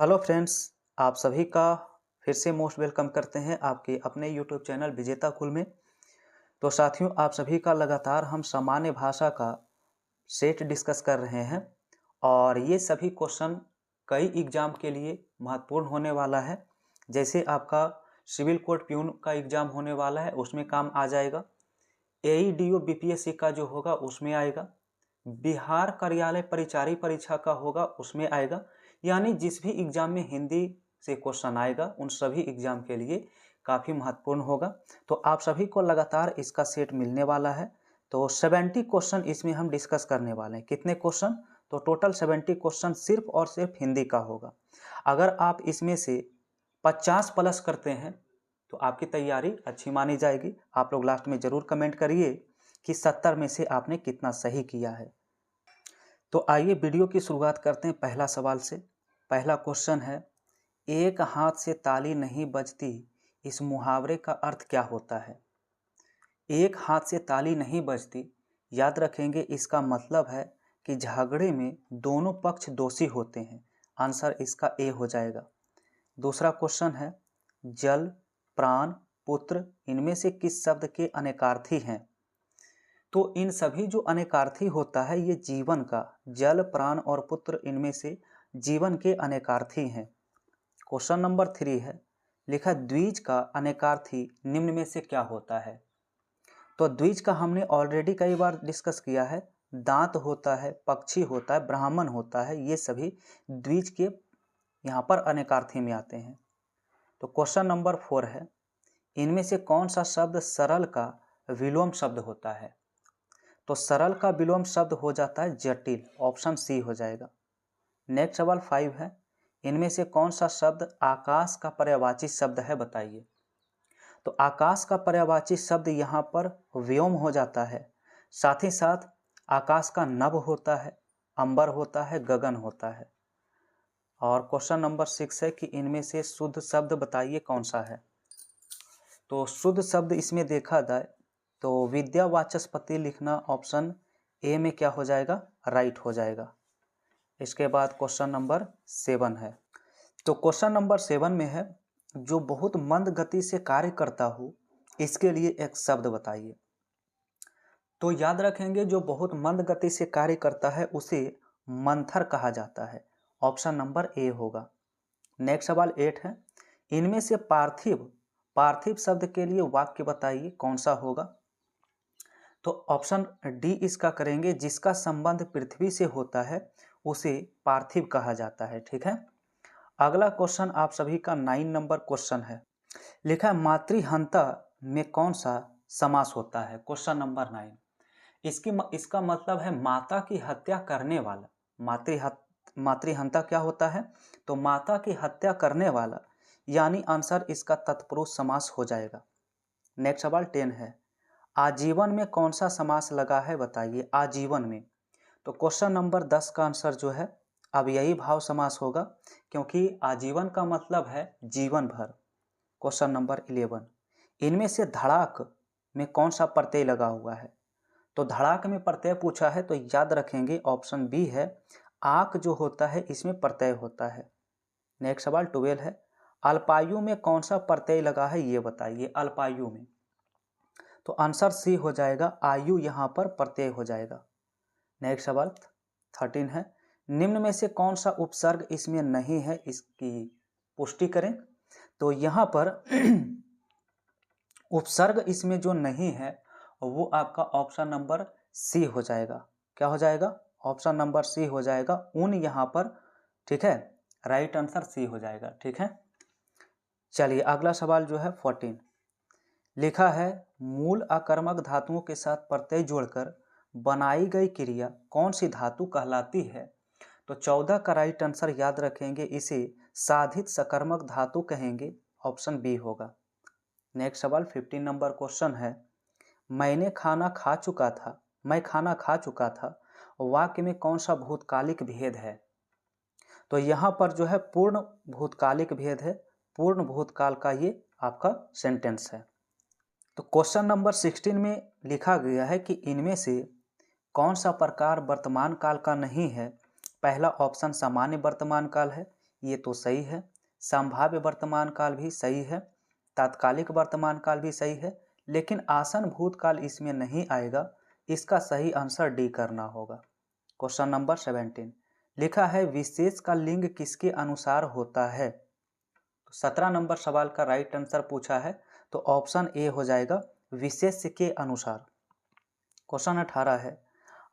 Hello friends, आप सभी का फिर से मोस्ट वेलकम करते हैं आपके अपने यूट्यूब चैनल विजेता कुल में। तो साथियों, आप सभी का लगातार हम सामान्य भाषा का सेट डिस्कस कर रहे हैं और ये सभी क्वेश्चन कई एग्जाम के लिए महत्वपूर्ण होने वाला है। जैसे आपका सिविल कोर्ट प्यून का एग्जाम होने वाला है, उसमें काम आ जाएगा। एईडीओ बीपीएससी का जो होगा उसमें आएगा। बिहार कार्यालय परिचारी परीक्षा का होगा उसमें आएगा। यानी जिस भी एग्जाम में हिंदी से क्वेश्चन आएगा उन सभी एग्जाम के लिए काफ़ी महत्वपूर्ण होगा। तो आप सभी को लगातार इसका सेट मिलने वाला है। तो 70 क्वेश्चन इसमें हम डिस्कस करने वाले हैं। कितने क्वेश्चन? तो टोटल 70 क्वेश्चन सिर्फ और सिर्फ हिंदी का होगा। अगर आप इसमें से 50 प्लस करते हैं तो आपकी तैयारी अच्छी मानी जाएगी। आप लोग लास्ट में ज़रूर कमेंट करिए कि 70 में से आपने कितना सही किया है। तो आइए वीडियो की शुरुआत करते हैं पहला सवाल से। पहला क्वेश्चन है, एक हाथ से ताली नहीं बजती, इस मुहावरे का अर्थ क्या होता है? एक हाथ से ताली नहीं बजती, याद रखेंगे इसका मतलब है कि झगड़े में दोनों पक्ष दोषी होते हैं। आंसर इसका ए हो जाएगा। दूसरा क्वेश्चन है, जल, प्राण, पुत्र इनमें से किस शब्द के अनेकार्थी हैं? तो इन सभी जो अनेकार्थी होता है ये जीवन का, जल, प्राण और पुत्र इनमें से जीवन के अनेकार्थी हैं। क्वेश्चन नंबर 3 है, लिखा द्विज का अनेकार्थी निम्न में से क्या होता है? तो द्विज का हमने ऑलरेडी कई बार डिस्कस किया है। दांत होता है, पक्षी होता है, ब्राह्मण होता है, ये सभी द्विज के यहाँ पर अनेकार्थी में आते हैं। तो क्वेश्चन नंबर 4 है, इनमें से कौन सा शब्द सरल का विलोम शब्द होता है? तो सरल का विलोम शब्द हो जाता है जटिल। ऑप्शन सी हो जाएगा। नेक्स्ट सवाल 5 है, इनमें से कौन सा शब्द आकाश का पर्यायवाची शब्द है, बताइए। तो आकाश का पर्यायवाची शब्द यहाँ पर व्योम हो जाता है। साथ ही साथ आकाश का नभ होता है, अंबर होता है, गगन होता है। और क्वेश्चन नंबर 6 है कि इनमें से शुद्ध शब्द बताइए कौन सा है। तो शुद्ध शब्द इसमें देखा जाए तो विद्यावाचस्पति लिखना ऑप्शन ए में क्या हो जाएगा, राइट हो जाएगा। इसके बाद क्वेश्चन नंबर 7 है। तो क्वेश्चन नंबर 7 में है, जो बहुत मंद गति से कार्य करता हो इसके लिए एक शब्द बताइए। तो याद रखेंगे जो बहुत मंद गति से कार्य करता है उसे मंथर कहा जाता है। ऑप्शन नंबर ए होगा। नेक्स्ट सवाल 8 है, इनमें से पार्थिव पार्थिव शब्द के लिए वाक्य बताइए कौन सा होगा। तो ऑप्शन डी इसका करेंगे, जिसका संबंध पृथ्वी से होता है उसे पार्थिव कहा जाता है। ठीक है। अगला क्वेश्चन आप सभी का 9 नंबर क्वेश्चन है। लिखा है मातृहंता में कौन सा समास होता है? Question number 9। इसका मतलब है माता की हत्या करने वाला। मातृहंता क्या होता है? तो माता की हत्या करने वाला, यानी आंसर इसका तत्पुरुष समास हो जाएगा। नेक्स्ट सवाल 10 है, आजीवन में कौन सा समास लगा है, बताइए। आजीवन में तो क्वेश्चन नंबर 10 का आंसर जो है अब यही भाव समास होगा, क्योंकि आजीवन का मतलब है जीवन भर। क्वेश्चन नंबर 11, इनमें से धड़ाक में कौन सा प्रत्यय लगा हुआ है? तो धड़ाक में प्रत्यय पूछा है तो याद रखेंगे ऑप्शन बी है, आक जो होता है इसमें प्रत्यय होता है। नेक्स्ट सवाल 12 है, अल्पायु में कौन सा प्रत्यय लगा है, ये बताइए। अल्पायु में तो आंसर सी हो जाएगा, आयु यहाँ पर प्रत्यय हो जाएगा। नेक्स्ट सवाल 13 है, निम्न में से कौन सा उपसर्ग इसमें नहीं है, इसकी पुष्टि करें। तो यहाँ पर उपसर्ग इसमें जो नहीं है वो आपका ऑप्शन नंबर सी हो जाएगा। क्या हो जाएगा? ऑप्शन नंबर सी हो जाएगा, उन यहाँ पर। ठीक है, राइट आंसर सी हो जाएगा। ठीक है, चलिए अगला सवाल जो है 14 लिखा है, मूल आकर्मक धातुओं के साथ प्रत्यय जोड़कर बनाई गई क्रिया कौन सी धातु कहलाती है? तो 14 का राइट आंसर याद रखेंगे, इसे साधित सकर्मक धातु कहेंगे। ऑप्शन बी होगा। नेक्स्ट सवाल 15 नंबर क्वेश्चन है, मैं खाना खा चुका था वाक्य में कौन सा भूतकालिक भेद है? तो यहाँ पर जो है पूर्ण भूतकालिक भेद है, पूर्ण भूतकाल का ये आपका सेंटेंस है। तो क्वेश्चन नंबर 16 में लिखा गया है कि इनमें से कौन सा प्रकार वर्तमान काल का नहीं है? पहला ऑप्शन सामान्य वर्तमान काल है, ये तो सही है। संभाव्य वर्तमान काल भी सही है। तात्कालिक वर्तमान काल भी सही है, लेकिन आसन भूतकाल इसमें नहीं आएगा। इसका सही आंसर डी करना होगा। क्वेश्चन नंबर 17 लिखा है विशेष का लिंग किसके अनुसार होता है। 17 नंबर सवाल का राइट आंसर पूछा है, तो ऑप्शन ए हो जाएगा विशेष के अनुसार। क्वेश्चन 18 है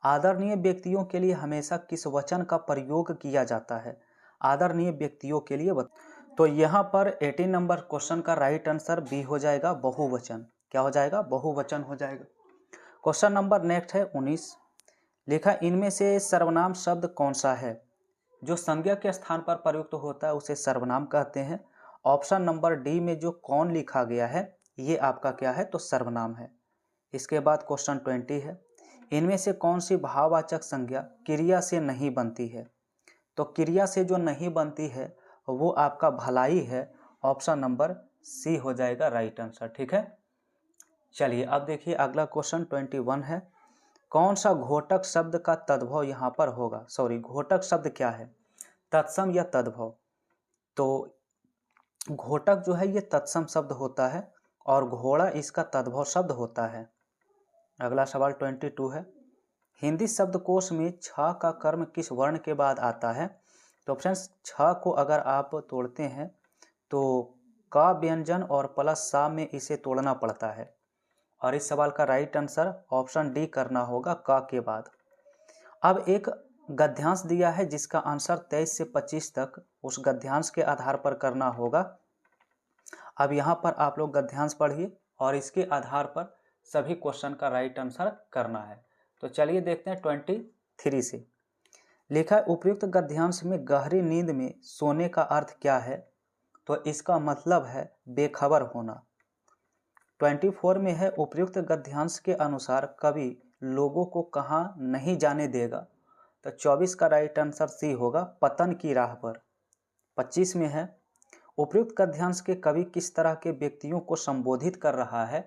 आदरणीय व्यक्तियों के लिए हमेशा किस वचन का प्रयोग किया जाता है। आदरणीय व्यक्तियों के लिए तो यहाँ पर 18 नंबर क्वेश्चन का राइट आंसर बी हो जाएगा बहुवचन। क्या हो जाएगा? बहुवचन हो जाएगा। क्वेश्चन नंबर नेक्स्ट है 19 लिखा इनमें से सर्वनाम शब्द कौन सा है। जो संज्ञा के स्थान पर प्रयुक्त होता है उसे सर्वनाम कहते हैं। ऑप्शन नंबर डी में जो कौन लिखा गया है ये आपका क्या है, तो सर्वनाम है। इसके बाद क्वेश्चन 20 है इनमें से कौन सी भाववाचक संज्ञा क्रिया से नहीं बनती है। तो क्रिया से जो नहीं बनती है वो आपका भलाई है। ऑप्शन नंबर सी हो जाएगा राइट आंसर। ठीक है, चलिए अब देखिए अगला क्वेश्चन 21 है कौन सा घोटक शब्द का तद्भव यहाँ पर होगा। सॉरी, घोटक शब्द क्या है, तत्सम या तद्भव। तो घोटक जो है ये तत्सम शब्द होता है और घोड़ा इसका तद्भव शब्द होता है। अगला सवाल 22 है हिंदी शब्दकोश में छ का कर्म किस वर्ण के बाद आता है। तो फ्रेंड्स छ को अगर आप तोड़ते हैं तो का व्यंजन और प्लस सा में इसे तोड़ना पड़ता है और इस सवाल का राइट आंसर ऑप्शन डी करना होगा का के बाद। अब एक गद्यांश दिया है जिसका आंसर 23 से 25 तक उस गद्यांश के आधार पर करना होगा। अब यहाँ पर आप लोग गद्यांश पढ़िए और इसके आधार पर सभी क्वेश्चन का राइट आंसर करना है। तो चलिए देखते हैं 23 से लिखा है उपयुक्त गद्यांश में गहरी नींद में सोने का अर्थ क्या है। तो इसका मतलब है बेखबर होना। 24 में है उपयुक्त गद्यांश के अनुसार कवि लोगों को कहाँ नहीं जाने देगा। तो 24 का राइट आंसर सी होगा पतन की राह पर। 25 में है उपयुक्त गद्यांश के कवि किस तरह के व्यक्तियों को संबोधित कर रहा है।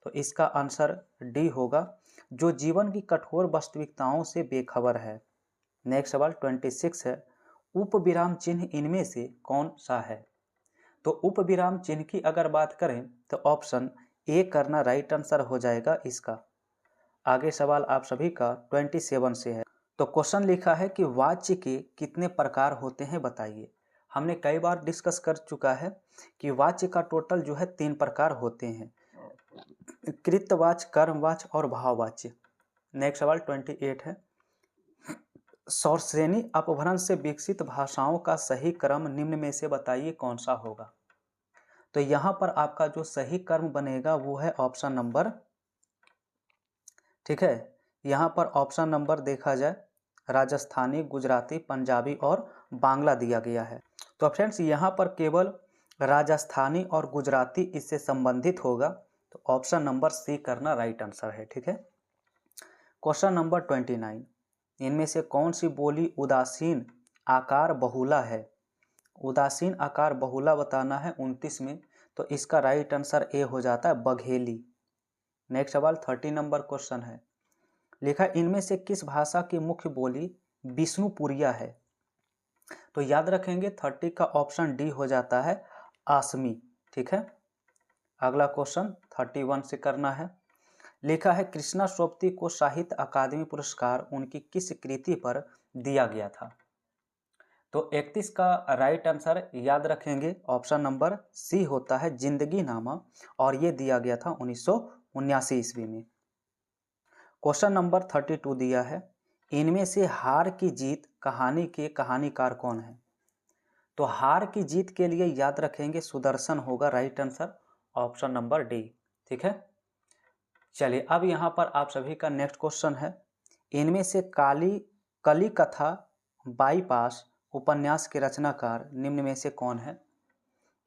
तो इसका आंसर डी होगा जो जीवन की कठोर वास्तविकताओं से बेखबर है। नेक्स्ट सवाल 26 है उपविराम चिन्ह इनमें से कौन सा है। तो उपविराम चिन्ह की अगर बात करें तो ऑप्शन ए करना राइट आंसर हो जाएगा इसका। आगे सवाल आप सभी का 27 से है। तो क्वेश्चन लिखा है कि वाच्य के कितने प्रकार होते हैं बताइए। हमने कई बार डिस्कस कर चुका है कि वाच्य का टोटल जो है 3 प्रकार होते हैं, कृतवाच्य, कर्मवाच्य और भाववाच्य। नेक्स्ट सवाल 28 है सौरश्रेणी अपभ्रंश से विकसित भाषाओं का सही क्रम निम्न में से बताइए कौन सा होगा। तो यहाँ पर आपका जो सही क्रम बनेगा वो है ऑप्शन नंबर, ठीक है, यहाँ पर ऑप्शन नंबर देखा जाए राजस्थानी, गुजराती, पंजाबी और बांग्ला दिया गया है। तो फ्रेंड्स यहाँ पर केवल राजस्थानी और गुजराती इससे संबंधित होगा। तो ऑप्शन नंबर सी करना राइट आंसर है। ठीक है, क्वेश्चन नंबर 29 इनमें से कौन सी बोली उदासीन आकार बहुला है। उदासीन आकार बहुला बताना है 29 में। तो इसका राइट आंसर ए हो जाता है बघेली। नेक्स्ट सवाल 30 नंबर क्वेश्चन है लिखा इनमें से किस भाषा की मुख्य बोली विष्णुपुरिया है। तो याद रखेंगे 30 का ऑप्शन डी हो जाता है आसमी। ठीक है, अगला क्वेश्चन 31 से करना है। लिखा है कृष्णा सोपती को साहित्य अकादमी पुरस्कार उनकी किस कृति पर दिया गया था। तो 31 का राइट आंसर याद रखेंगे ऑप्शन नंबर सी होता है जिंदगी नामा और ये दिया गया था 1979 ईस्वी में। क्वेश्चन नंबर 32 दिया है इनमें से हार की जीत कहानी के कहानीकार कौन है। तो हार की जीत के लिए याद रखेंगे सुदर्शन होगा right answer option number D. ठीक है, चलिए अब यहाँ पर आप सभी का नेक्स्ट क्वेश्चन है इनमें से कली कथा बाईपास उपन्यास के रचनाकार निम्न में से कौन है।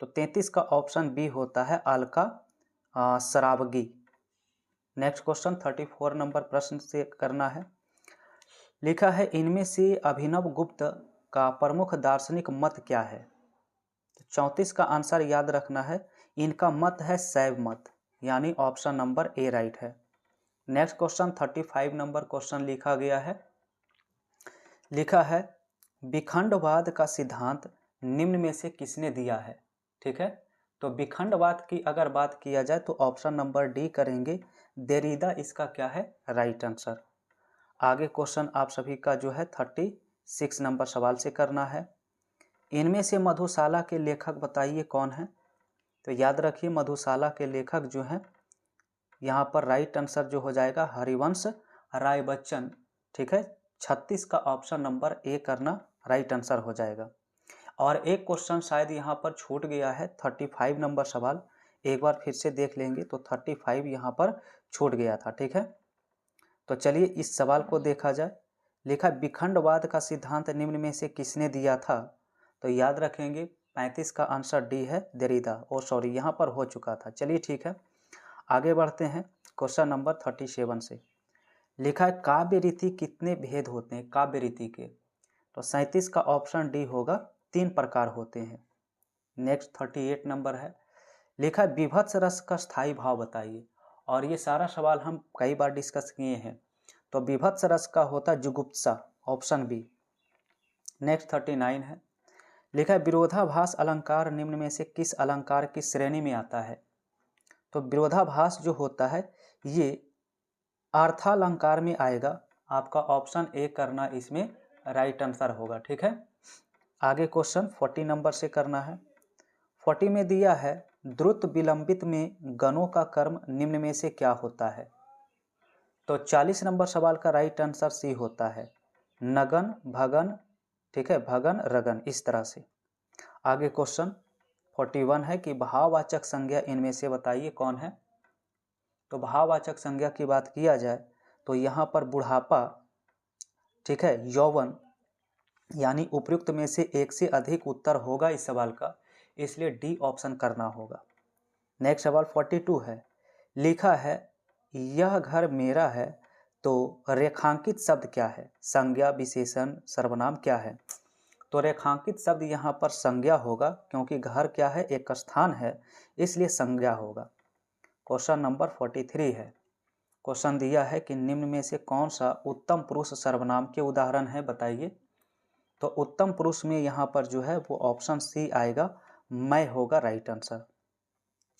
तो 33 का ऑप्शन बी होता है Alka Saraogi. Next question 34 number प्रश्न से करना है। लिखा है इनमें से अभिनव गुप्त का प्रमुख दार्शनिक मत क्या है। तो 34 का आंसर याद रखना है इनका मत है शैव मत, यानी ऑप्शन नंबर ए राइट है। नेक्स्ट क्वेश्चन 35 नंबर क्वेश्चन लिखा गया है। लिखा है विखंडवाद का सिद्धांत निम्न में से किसने दिया है। ठीक है, तो विखंडवाद की अगर बात किया जाए तो ऑप्शन नंबर डी करेंगे, देरिदा इसका क्या है राइट आंसर। आगे क्वेश्चन आप सभी का जो है 36 नंबर सवाल से करना है। इनमें से मधुशाला के लेखक बताइए कौन है। तो याद रखिए मधुशाला के लेखक जो हैं, यहाँ पर राइट आंसर जो हो जाएगा हरिवंश राय बच्चन। ठीक है, 36 का ऑप्शन नंबर ए करना राइट आंसर हो जाएगा। और एक क्वेश्चन शायद यहाँ पर छूट गया है, 35 नंबर सवाल एक बार फिर से देख लेंगे तो 35 यहाँ पर छूट गया था। ठीक है, तो चलिए इस सवाल को देखा जाए। लिखा विखंडवाद का सिद्धांत निम्न में से किसने दिया था। तो याद रखेंगे 35 का आंसर डी है देरिदा, और सॉरी यहाँ पर हो चुका था। चलिए ठीक है, आगे बढ़ते हैं क्वेश्चन नंबर 37 से। लिखा है काव्य रीति कितने भेद होते हैं काव्य रीति के। तो 37 का ऑप्शन डी होगा, 3 प्रकार होते हैं। नेक्स्ट 38 नंबर है, लिखा है विभत्स रस का स्थायी भाव बताइए। और ये सारा सवाल हम कई बार डिस्कस किए हैं। तो विभत्स रस का होता है जुगुप्सा, ऑप्शन बी। नेक्स्ट 39 है, लिखा है विरोधाभास अलंकार निम्न में से किस अलंकार की श्रेणी में आता है। तो विरोधाभास जो होता है ये अर्थालंकार में आएगा। आपका ऑप्शन ए करना इसमें राइट आंसर होगा। ठीक है, आगे क्वेश्चन 40 नंबर से करना है। 40 में दिया है द्रुत विलंबित में गणों का कर्म निम्न में से क्या होता है। तो 40 नंबर सवाल का राइट आंसर सी होता है नगन भगन। ठीक है, भगन रगन इस तरह से। आगे क्वेश्चन 41 है कि भाववाचक संज्ञा इनमें से बताइए कौन है। तो भाववाचक संज्ञा की बात किया जाए तो यहाँ पर बुढ़ापा, ठीक है, यौवन, यानी उपयुक्त में से एक से अधिक उत्तर होगा इस सवाल का, इसलिए डी ऑप्शन करना होगा। नेक्स्ट सवाल 42 है, लिखा है यह घर मेरा है। तो रेखांकित शब्द क्या है, संज्ञा विशेषण सर्वनाम क्या है। तो रेखांकित शब्द यहाँ पर संज्ञा होगा, क्योंकि घर क्या है एक स्थान है, इसलिए संज्ञा होगा। क्वेश्चन नंबर 43 है, क्वेश्चन दिया है कि निम्न में से कौन सा उत्तम पुरुष सर्वनाम के उदाहरण है बताइए। तो उत्तम पुरुष में यहाँ पर जो है वो ऑप्शन सी आएगा, मैं होगा राइट आंसर।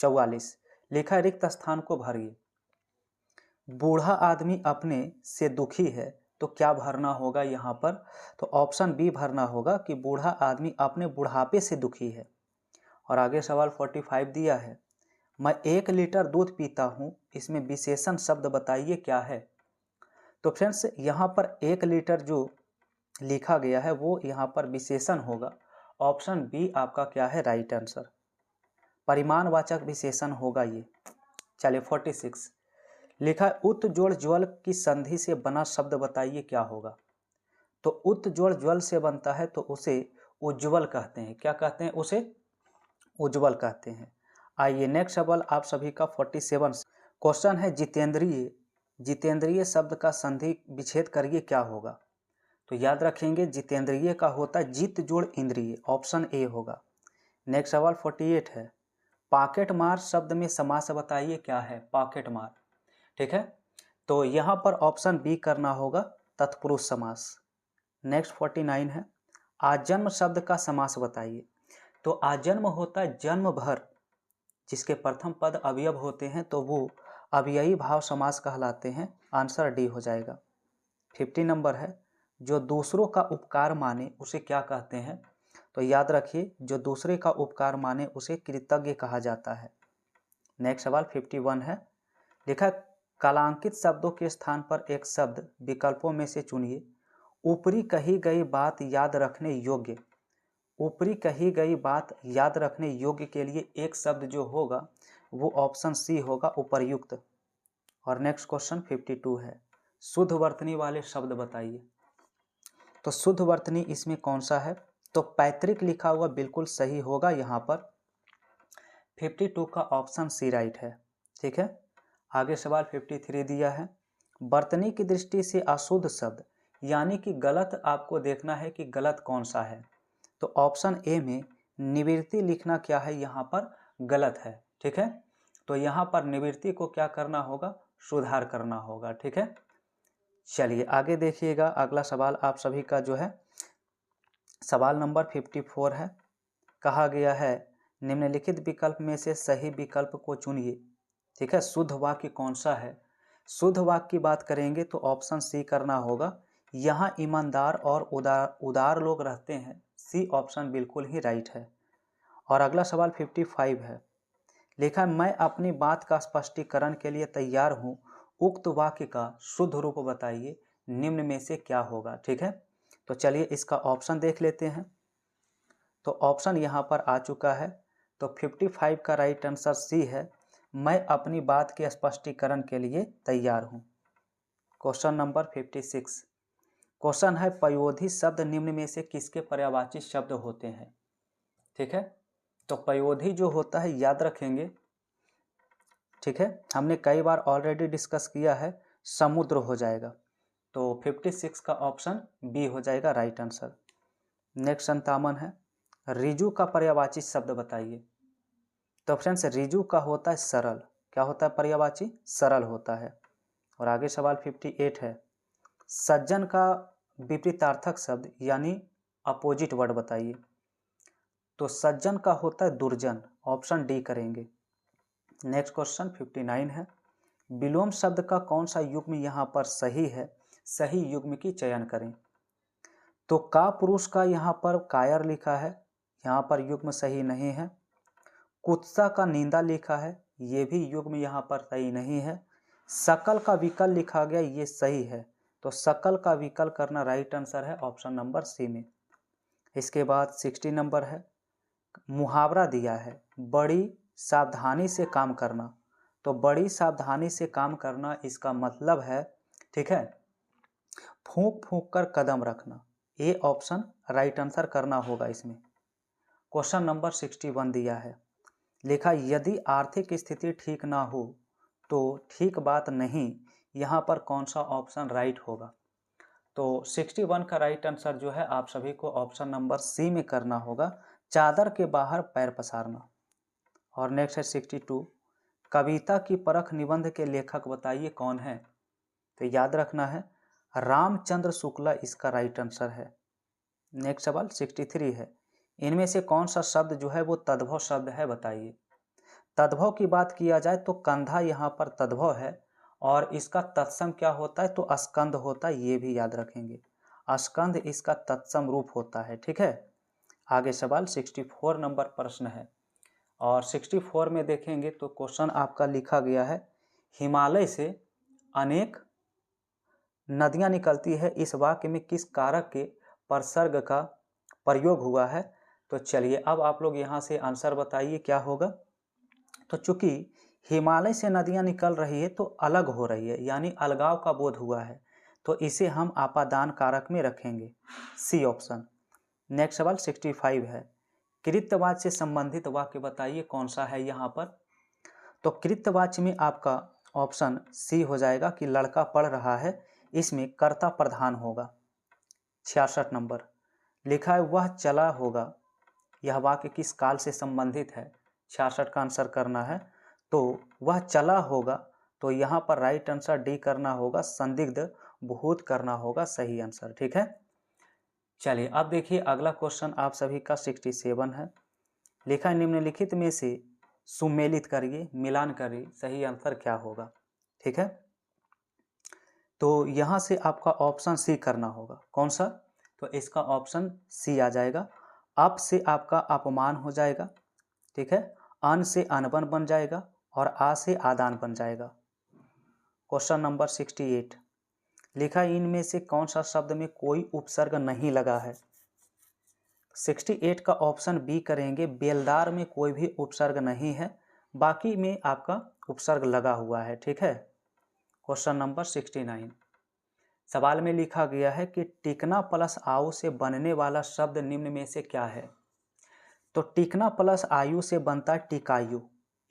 44 लिखा रिक्त स्थान को भरिए। बूढ़ा आदमी अपने से दुखी है, तो क्या भरना होगा यहाँ पर। तो ऑप्शन बी भरना होगा कि बूढ़ा आदमी अपने बुढ़ापे से दुखी है। और आगे सवाल 45 दिया है, मैं 1 लीटर दूध पीता हूँ, इसमें विशेषण शब्द बताइए क्या है। तो फ्रेंड्स यहाँ पर 1 लीटर जो लिखा गया है वो यहाँ पर विशेषण होगा। ऑप्शन बी आपका क्या है राइट आंसर, परिमाणवाचक विशेषण होगा ये। चलिए 46 लिखा है उत जोड़ ज्वल की संधि से बना शब्द बताइए क्या होगा। तो उत जोड़ ज्वल से बनता है तो उसे उज्ज्वल कहते हैं। क्या कहते हैं, उसे उज्ज्वल कहते हैं। आइए नेक्स्ट सवाल आप सभी का 47 क्वेश्चन है जितेंद्रिय। जितेंद्रिय शब्द का संधि विच्छेद करिए क्या होगा। तो याद रखेंगे जितेंद्रिय का होता है जित जोड़ इंद्रिय, ऑप्शन ए होगा। नेक्स्ट सवाल 48 है, पॉकेट मार शब्द में समास बताइए क्या है पॉकेट मार। ठीक है, तो यहाँ पर ऑप्शन बी करना होगा तत्पुरुष समास। नेक्स्ट 49 है, आजन्म शब्द का समास बताइए। तो आजन्म होता है जन्म भर, जिसके प्रथम पद अवयव होते हैं तो वो अव्ययी भाव समास कहलाते हैं। आंसर डी हो जाएगा। 50 नंबर है, जो दूसरों का उपकार माने उसे क्या कहते हैं। तो याद रखिए जो दूसरे का उपकार माने उसे कृतज्ञ कहा जाता है। नेक्स्ट सवाल 51 है, लिखा कालांकित शब्दों के स्थान पर एक शब्द विकल्पों में से चुनिए। ऊपरी कही गई बात याद रखने योग्य। ऊपरी कही गई बात याद रखने योग्य के लिए एक शब्द जो होगा वो ऑप्शन सी होगा उपर्युक्त। और नेक्स्ट क्वेश्चन 52 है, शुद्ध वर्तनी वाले शब्द बताइए। तो शुद्ध वर्तनी इसमें कौन सा है। तो पैतृक लिखा हुआ बिल्कुल सही होगा यहाँ पर। 52 का ऑप्शन सी राइट है। ठीक है, आगे सवाल 53 दिया है, वर्तनी की दृष्टि से अशुद्ध शब्द, यानी कि गलत आपको देखना है कि गलत कौन सा है। तो ऑप्शन ए में निवृत्ति लिखना क्या है यहाँ पर गलत है। ठीक है, तो यहाँ पर निवृत्ति को क्या करना होगा, सुधार करना होगा। ठीक है, चलिए आगे देखिएगा। अगला सवाल आप सभी का जो है सवाल नंबर 54 है। कहा गया है निम्नलिखित विकल्प में से सही विकल्प को चुनिए। ठीक है, शुद्ध वाक्य कौन सा है? शुद्ध वाक्य की बात करेंगे तो ऑप्शन सी करना होगा। यहाँ ईमानदार और उदार लोग रहते हैं। सी ऑप्शन बिल्कुल ही राइट है। और अगला सवाल 55 है। लिखा है मैं अपनी बात का स्पष्टीकरण के लिए तैयार हूँ, उक्त वाक्य का शुद्ध रूप बताइए, निम्न में से क्या होगा। ठीक है, तो चलिए इसका ऑप्शन देख लेते हैं। तो ऑप्शन यहाँ पर आ चुका है। तो 55 का राइट आंसर सी है, मैं अपनी बात के स्पष्टीकरण के लिए तैयार हूँ। Question number 56। क्वेश्चन है पयोधी शब्द निम्न में से किसके पर्यायवाची शब्द होते हैं। ठीक है, तो पयोधी जो होता है याद रखेंगे। ठीक है, हमने कई बार ऑलरेडी डिस्कस किया है, समुद्र हो जाएगा। तो 56 का ऑप्शन बी हो जाएगा राइट आंसर। नेक्स्ट 57 है, रिजु का पर्यायवाची शब्द बताइए। तो फ्रेंड्स रिजु का होता है सरल। क्या होता है पर्यायवाची? सरल होता है। और आगे सवाल 58 है, सज्जन का विपरीतार्थक शब्द यानी अपोजिट वर्ड बताइए। तो सज्जन का होता है दुर्जन, ऑप्शन डी करेंगे। नेक्स्ट क्वेश्चन 59 है, विलोम शब्द का कौन सा युग्म यहाँ पर सही है, सही युग्म की चयन करें। तो का पुरुष का यहाँ पर कायर लिखा है, यहाँ पर युग्म सही नहीं है। कुत्सा का निंदा लिखा है, ये भी युग्म यहाँ पर सही नहीं है। सकल का विकल लिखा गया, ये सही है। तो सकल का विकल करना राइट आंसर है ऑप्शन नंबर सी में। इसके बाद 60 नंबर है, मुहावरा दिया है बड़ी सावधानी से काम करना। तो बड़ी सावधानी से काम करना इसका मतलब है, ठीक है, फूंक फूंक कर कदम रखना। ये ऑप्शन राइट आंसर करना होगा इसमें। क्वेश्चन नंबर 61 दिया है, लिखा यदि आर्थिक स्थिति ठीक ना हो तो ठीक बात नहीं, यहाँ पर कौन सा ऑप्शन राइट होगा। तो 61 का राइट आंसर जो है आप सभी को ऑप्शन नंबर सी में करना होगा, चादर के बाहर पैर पसारना। और नेक्स्ट है 62, कविता की परख निबंध के लेखक बताइए कौन है। तो याद रखना है रामचंद्र शुक्ला इसका राइट आंसर है। नेक्स्ट सवाल 63 है, इनमें से कौन सा शब्द जो है वो तद्भव शब्द है बताइए। तद्भव की बात किया जाए तो कंधा यहाँ पर तद्भव है, और इसका तत्सम क्या होता है, तो स्कंद होता है, ये भी याद रखेंगे। स्कंद इसका तत्सम रूप होता है। ठीक है, आगे सवाल 64 नंबर प्रश्न है, और 64 में देखेंगे तो क्वेश्चन आपका लिखा गया है हिमालय से अनेक नदियां निकलती है, इस वाक्य में किस कारक के परसर्ग का प्रयोग हुआ है। तो चलिए अब आप लोग यहाँ से आंसर बताइए क्या होगा। तो चूंकि हिमालय से नदियां निकल रही है तो अलग हो रही है, यानी अलगाव का बोध हुआ है, तो इसे हम आपादान कारक में रखेंगे, सी ऑप्शन। नेक्स्ट सवाल 65 है, कृत्यवाच्य से संबंधित वाक्य बताइए कौन सा है यहाँ पर। तो कृत्यवाच्य में आपका ऑप्शन सी हो जाएगा कि लड़का पढ़ रहा है, इसमें कर्ता प्रधान होगा। 66 नंबर लिखा है वह चला होगा, यह वाक्य किस काल से संबंधित है। 66 का आंसर करना है। तो वह चला होगा, तो यहाँ पर राइट आंसर डी करना होगा, संदिग्ध भूत करना होगा सही आंसर। ठीक है, चलिए अब देखिए अगला क्वेश्चन आप सभी का 67 है, लिखा है निम्नलिखित में से सुमेलित करिए, मिलान करिए, सही आंसर क्या होगा। ठीक है, तो यहाँ से आपका ऑप्शन सी करना होगा, कौन सा, तो इसका ऑप्शन सी आ जाएगा। अप से आपका अपमान हो जाएगा, ठीक है, अन से अनबन बन जाएगा, और आ से आदान बन जाएगा। क्वेश्चन नंबर 68 लिखा इनमें से कौन सा शब्द में कोई उपसर्ग नहीं लगा है। 68 का ऑप्शन बी करेंगे, बेलदार में कोई भी उपसर्ग नहीं है, बाकी में आपका उपसर्ग लगा हुआ है। ठीक है, क्वेश्चन नंबर 69 सवाल में लिखा गया है कि टिकना प्लस आयु से बनने वाला शब्द निम्न में से क्या है। तो टिकना प्लस आयु से बनता है टिकायु,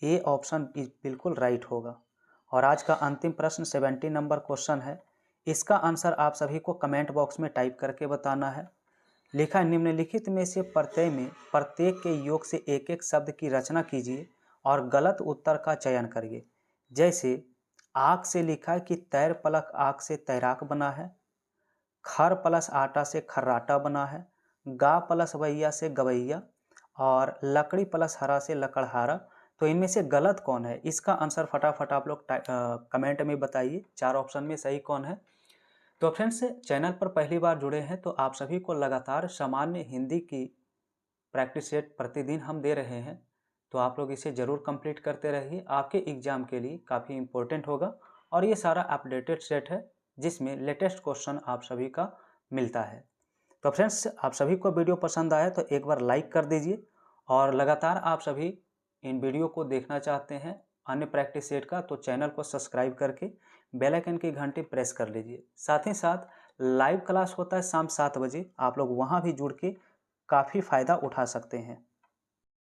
ये ऑप्शन बिल्कुल राइट होगा। और आज का अंतिम प्रश्न 70 नंबर क्वेश्चन है, इसका आंसर आप सभी को कमेंट बॉक्स में टाइप करके बताना है। लिखा है निम्नलिखित में से प्रत्यय में प्रत्येक के योग से एक एक शब्द की रचना कीजिए और गलत उत्तर का चयन करिए। जैसे आग से लिखा है कि तैर पलक आग से तैराक बना है, खर प्लस आटा से खर्राटा बना है, गा प्लस वैया से गवैया, और लकड़ी प्लस हरा से लकड़हारा। तो इनमें से गलत कौन है, इसका आंसर फटाफट आप लोग कमेंट में बताइए, 4 ऑप्शन में सही कौन है। तो फ्रेंड्स, चैनल पर पहली बार जुड़े हैं तो आप सभी को लगातार सामान्य हिंदी की प्रैक्टिस सेट प्रतिदिन हम दे रहे हैं, तो आप लोग इसे ज़रूर कंप्लीट करते रहिए, आपके एग्ज़ाम के लिए काफ़ी इम्पोर्टेंट होगा। और ये सारा अपडेटेड सेट है जिसमें लेटेस्ट क्वेश्चन आप सभी का मिलता है। तो फ्रेंड्स, आप सभी को वीडियो पसंद आया तो एक बार लाइक कर दीजिए, और लगातार आप सभी इन वीडियो को देखना चाहते हैं अन्य प्रैक्टिस सेट का, तो चैनल को सब्सक्राइब करके बेल आइकन की घंटी प्रेस कर लीजिए। साथ ही साथ लाइव क्लास होता है शाम 7 बजे, आप लोग वहां भी जुड़ के काफ़ी फ़ायदा उठा सकते हैं।